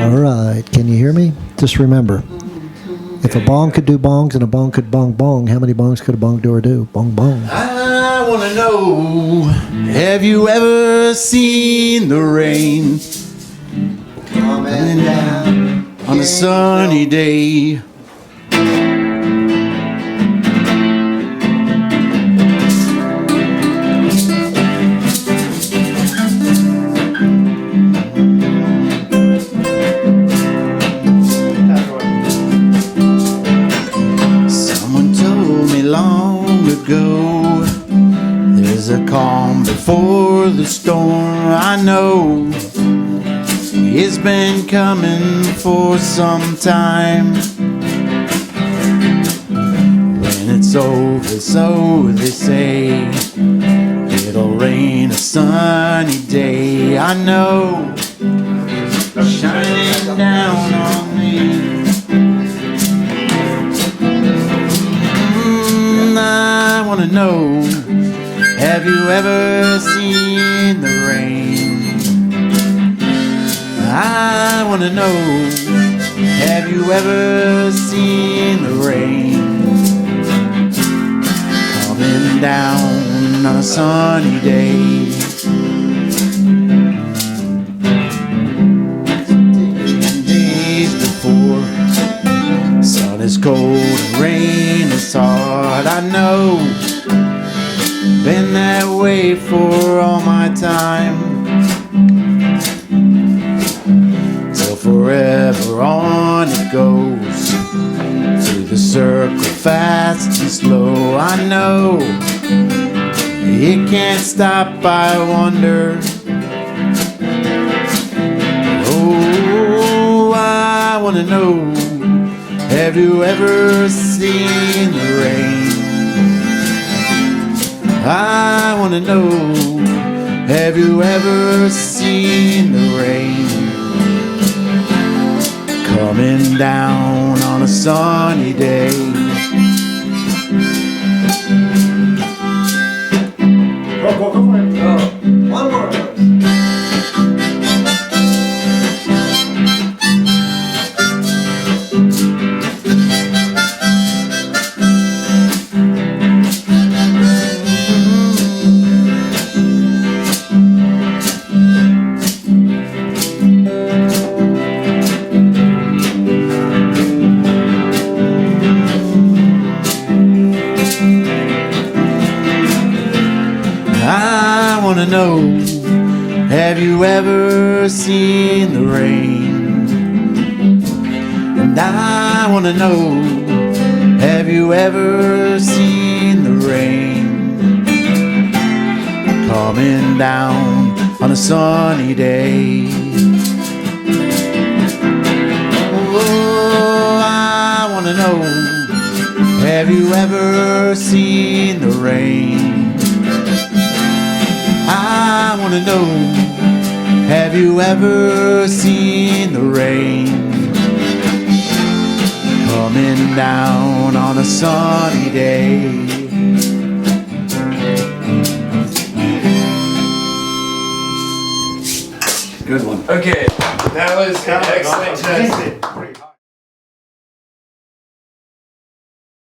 All right, can you hear me? Just remember, if a bong could do bongs and a bong could bong bong, how many bongs could a bong doer do? Bong bong. I want to know, have you ever seen the rain coming down on a sunny day? Ago, there's a calm before the storm. I know it's been coming for some time. When it's over, so they say, it'll rain a sunny day. I know, shining down on me. I want to know, have you ever seen the rain? I want to know, have you ever seen the rain coming down on a sunny day? Days before, sun is cold and rain is hard. I know, been that way for all my time. Till forever on it goes, through the circle fast and slow. I know, it can't stop, I wonder. Oh, I wanna know, have you ever seen the rain? I want to know, have you ever seen the rain coming down on a sunny day? Go for it. One more. I want to know, have you ever seen the rain? And I want to know, have you ever seen the rain coming down on a sunny day? Oh, I want to know, have you ever seen the rain? I want to know, have you ever seen the rain coming down on a sunny day? Good one. Okay, that was an excellent test.